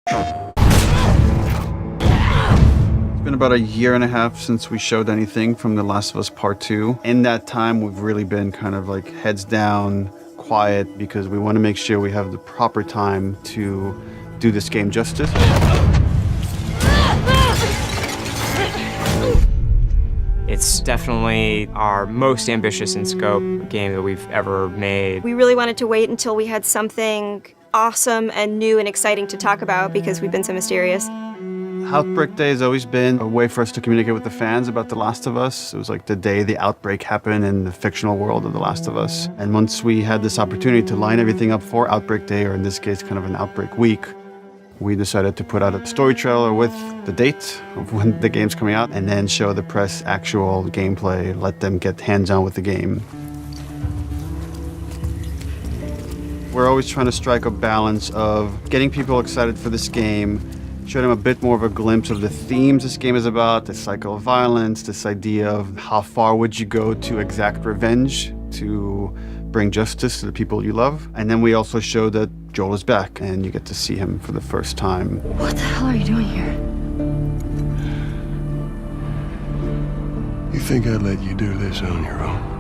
It's been about a year and a half since we showed anything from The Last of Us Part 2. In that time, we've really been kind of like heads down, quiet, because we want to make sure we have the proper time to do this game justice. It's definitely our most ambitious in scope game that we've ever made. We really wanted to wait until we had something awesome and new and exciting to talk about because we've been so mysterious. Outbreak Day has always been a way for us to communicate with the fans about The Last of Us. It was like the day the outbreak happened in the fictional world of The Last of Us. And once we had this opportunity to line everything up for Outbreak Day, or in this case, kind of an Outbreak Week, we decided to put out a story trailer with the date of when the game's coming out, and then show the press actual gameplay, let them get hands-on with the game. We're always trying to strike a balance of getting people excited for this game, show them a bit more of a glimpse of the themes this game is about, the cycle of violence, this idea of how far would you go to exact revenge to bring justice to the people you love. And then we also show that Joel is back and you get to see him for the first time. What the hell are you doing here? You think I'd let you do this on your own?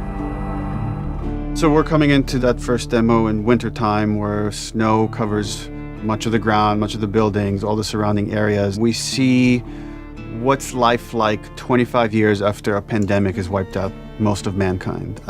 So we're coming into that first demo in wintertime where snow covers much of the ground, much of the buildings, all the surrounding areas. We see what's life like 25 years after a pandemic has wiped out most of mankind.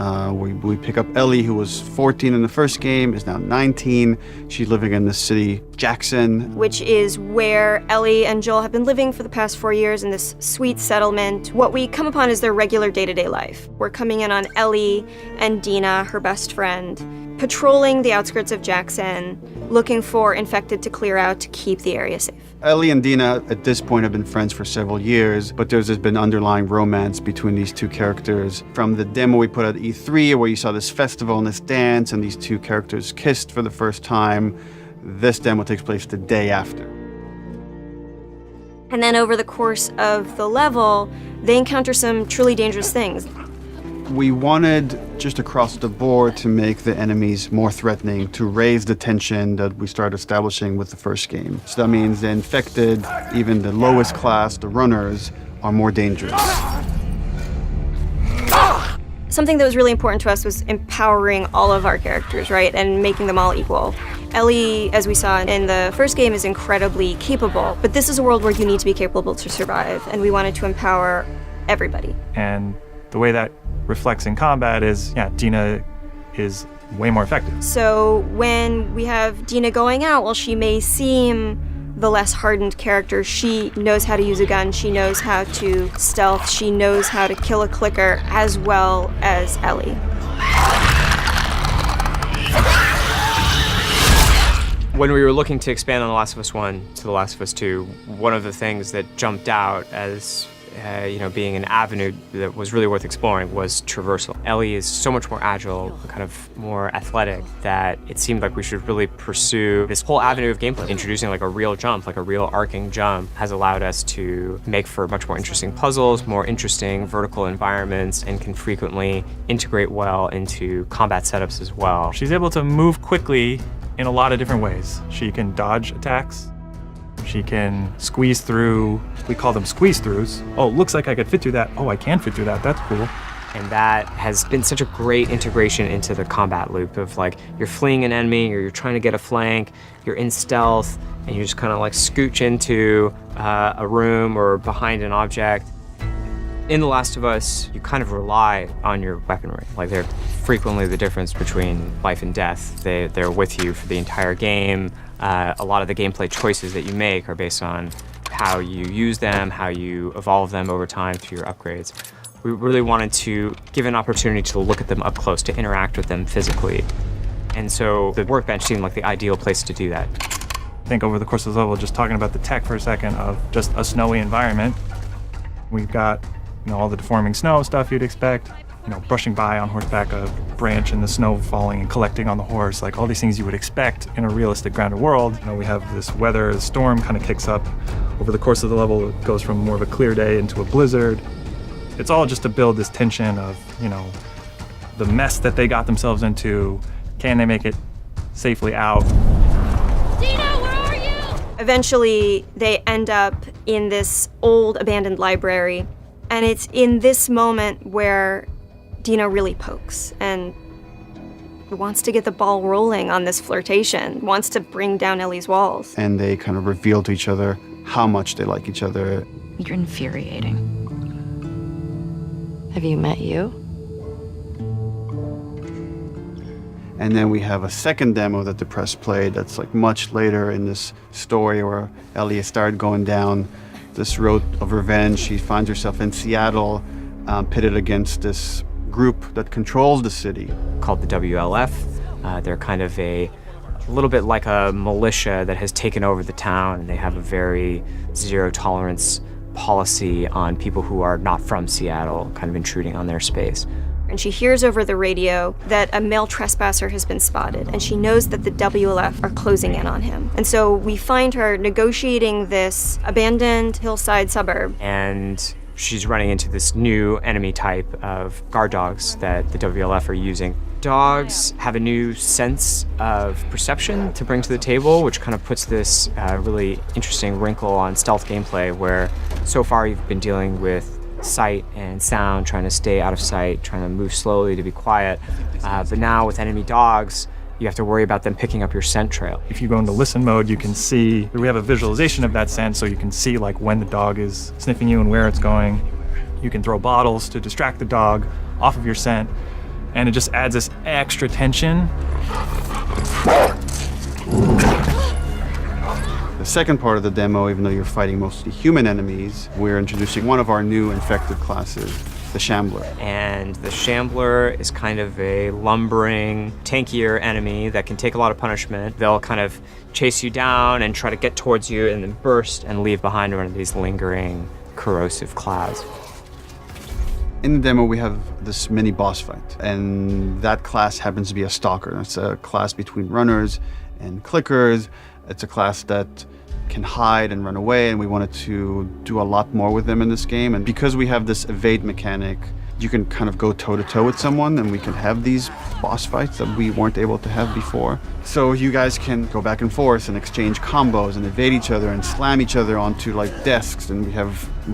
We pick up Ellie, who was 14 in the first game, is now 19. She's living in the city, Jackson. Which is where Ellie and Joel have been living for the past 4 years in this sweet settlement. What we come upon is their regular day-to-day life. We're coming in on Ellie and Dina, her best friend, patrolling the outskirts of Jackson, looking for infected to clear out to keep the area safe. Ellie and Dina at this point have been friends for several years, but there's been underlying romance between these two characters. From the demo we put at E3, where you saw this festival and this dance, and these two characters kissed for the first time, this demo takes place the day after. And then over the course of the level, they encounter some truly dangerous things. We wanted just across the board to make the enemies more threatening, to raise the tension that we started establishing with the first game. So that means the infected, even the lowest class, the runners, are more dangerous. Something that was really important to us was empowering all of our characters, right, and making them all equal. Ellie, as we saw in the first game, is incredibly capable, but this is a world where you need to be capable to survive, and we wanted to empower everybody. And the way that reflects in combat is, Dina is way more effective. So when we have Dina going out, while she may seem the less hardened character, she knows how to use a gun, she knows how to stealth, she knows how to kill a clicker as well as Ellie. When we were looking to expand on The Last of Us 1 to The Last of Us 2, one of the things that jumped out as being an avenue that was really worth exploring was traversal. Ellie is so much more agile, kind of more athletic, that it seemed like we should really pursue this whole avenue of gameplay. Introducing like a real jump, like a real arcing jump, has allowed us to make for much more interesting puzzles, more interesting vertical environments, and can frequently integrate well into combat setups as well. She's able to move quickly in a lot of different ways. She can dodge attacks. She can squeeze through, we call them squeeze throughs. Oh, looks like I could fit through that. Oh, I can fit through that, that's cool. And that has been such a great integration into the combat loop of like, you're fleeing an enemy, or you're trying to get a flank, you're in stealth, and you just kind of like scooch into a room or behind an object. In The Last of Us, you kind of rely on your weaponry. Like, they're frequently the difference between life and death. They're with you for the entire game. A lot of the gameplay choices that you make are based on how you use them, how you evolve them over time through your upgrades. We really wanted to give an opportunity to look at them up close, to interact with them physically. And so the workbench seemed like the ideal place to do that. I think over the course of the level, just talking about the tech for a second of just a snowy environment, we've got all the deforming snow stuff you'd expect, brushing by on horseback a branch and the snow falling and collecting on the horse, like all these things you would expect in a realistic grounded world. We have this weather, the storm kind of kicks up. Over the course of the level, it goes from more of a clear day into a blizzard. It's all just to build this tension of, the mess that they got themselves into. Can they make it safely out? Dina, where are you? Eventually, they end up in this old abandoned library, and it's in this moment where Dina really pokes and wants to get the ball rolling on this flirtation, wants to bring down Ellie's walls. And they kind of reveal to each other how much they like each other. You're infuriating. Have you met you? And then we have a second demo that the press played that's like much later in this story where Ellie started going down this road of revenge. She finds herself in Seattle, pitted against this group that controls the city. Called the WLF. They're kind of a little bit like a militia that has taken over the town, and they have a very zero tolerance policy on people who are not from Seattle, kind of intruding on their space. And she hears over the radio that a male trespasser has been spotted, and she knows that the WLF are closing in on him. And so we find her negotiating this abandoned hillside suburb. And she's running into this new enemy type of guard dogs that the WLF are using. Dogs have a new sense of perception to bring to the table, which kind of puts this really interesting wrinkle on stealth gameplay, where so far you've been dealing with sight and sound, trying to stay out of sight, trying to move slowly to be quiet. But now with enemy dogs, you have to worry about them picking up your scent trail. If you go into listen mode, you can see, we have a visualization of that scent, so you can see like when the dog is sniffing you and where it's going. You can throw bottles to distract the dog off of your scent, and it just adds this extra tension. The second part of the demo, even though you're fighting mostly human enemies, we're introducing one of our new infected classes, the Shambler. And the Shambler is kind of a lumbering, tankier enemy that can take a lot of punishment. They'll kind of chase you down and try to get towards you and then burst and leave behind one of these lingering, corrosive clouds. In the demo, we have this mini boss fight, and that class happens to be a stalker. It's a class between runners and clickers. It's a class that can hide and run away, and we wanted to do a lot more with them in this game. And because we have this evade mechanic, you can kind of go toe-to-toe with someone, and we can have these boss fights that we weren't able to have before. So you guys can go back and forth and exchange combos and evade each other and slam each other onto like desks, and we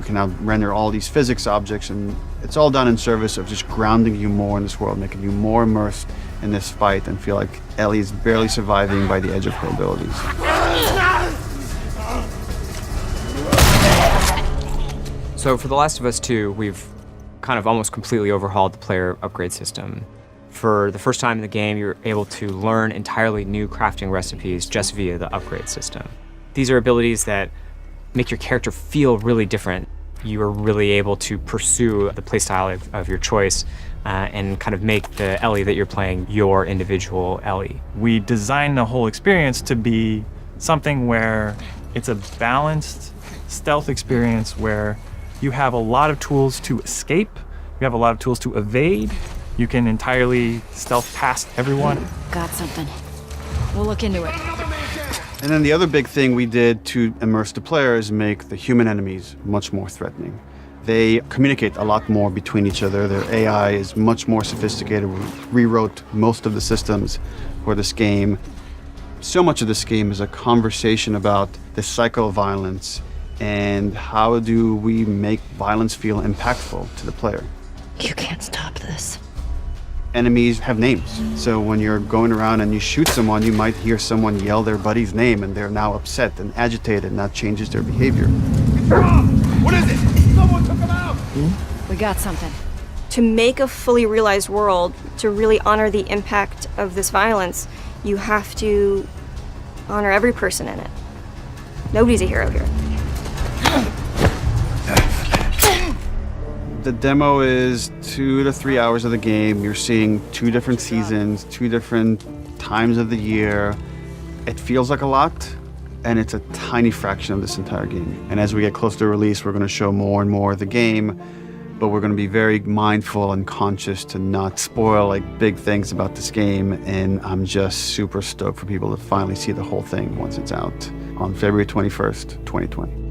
can now render all these physics objects, and it's all done in service of just grounding you more in this world, making you more immersed in this fight and feel like Ellie is barely surviving by the edge of her abilities. So for The Last of Us 2, we've kind of almost completely overhauled the player upgrade system. For the first time in the game, you're able to learn entirely new crafting recipes just via the upgrade system. These are abilities that make your character feel really different. You are really able to pursue the playstyle of your choice and kind of make the Ellie that you're playing your individual Ellie. We designed the whole experience to be something where it's a balanced stealth experience where you have a lot of tools to escape, you have a lot of tools to evade, you can entirely stealth past everyone. Got something. We'll look into it. And then the other big thing we did to immerse the player is make the human enemies much more threatening. They communicate a lot more between each other. Their AI is much more sophisticated. We rewrote most of the systems for this game. So much of this game is a conversation about the cycle of violence and how do we make violence feel impactful to the player. You can't stop this. Enemies have names. So when you're going around and you shoot someone, you might hear someone yell their buddy's name and they're now upset and agitated, and that changes their behavior. What is it? Someone took him out! We got something. To make a fully realized world, to really honor the impact of this violence, you have to honor every person in it. Nobody's a hero here. The demo is 2 to 3 hours of the game. You're seeing 2 different seasons, 2 different times of the year. It feels like a lot, and it's a tiny fraction of this entire game. And as we get closer to release, we're going to show more and more of the game, but we're going to be very mindful and conscious to not spoil like big things about this game. And I'm just super stoked for people to finally see the whole thing once it's out on February 21st, 2020.